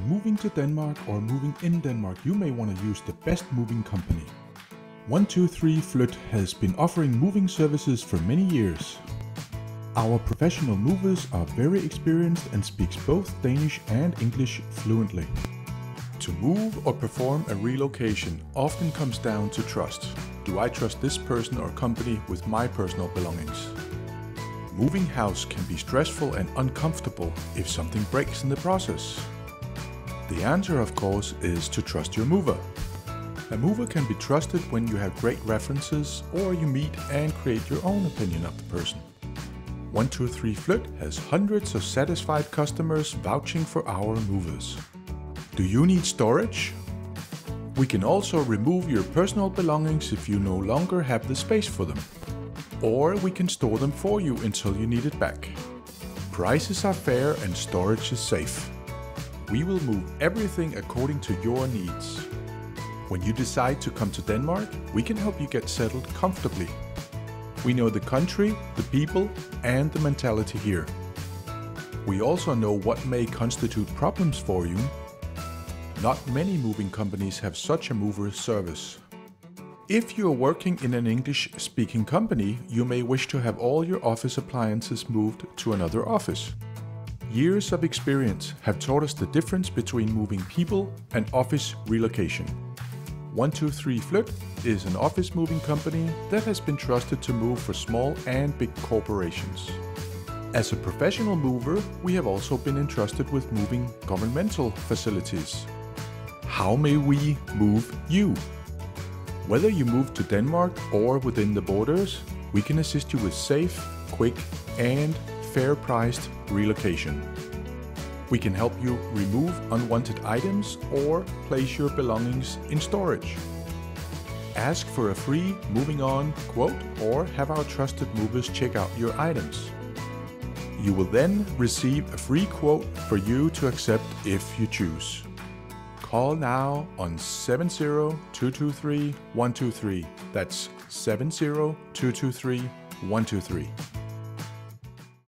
When moving to Denmark or moving in Denmark, you may want to use the best moving company. 123 Flyt has been offering moving services for many years. Our professional movers are very experienced and speaks both Danish and English fluently. To move or perform a relocation often comes down to trust. Do I trust this person or company with my personal belongings? Moving house can be stressful and uncomfortable if something breaks in the process. The answer, of course, is to trust your mover. A mover can be trusted when you have great references or you meet and create your own opinion of the person. 123 Flyt has hundreds of satisfied customers vouching for our movers. Do you need storage? We can also remove your personal belongings if you no longer have the space for them. Or we can store them for you until you need it back. Prices are fair and storage is safe. We will move everything according to your needs. When you decide to come to Denmark, we can help you get settled comfortably. We know the country, the people, and the mentality here. We also know what may constitute problems for you. Not many moving companies have such a mover service. If you are working in an English-speaking company, you may wish to have all your office appliances moved to another office. Years of experience have taught us the difference between moving people and office relocation. 123 Flyt is an office moving company that has been trusted to move for small and big corporations. As a professional mover, we have also been entrusted with moving governmental facilities. How may we move you? Whether you move to Denmark or within the borders, we can assist you with safe, quick, and fair-priced relocation. We can help you remove unwanted items or place your belongings in storage. Ask for a free moving on quote or have our trusted movers check out your items. You will then receive a free quote for you to accept if you choose. Call now on 70-223-123. That's 70-223-123.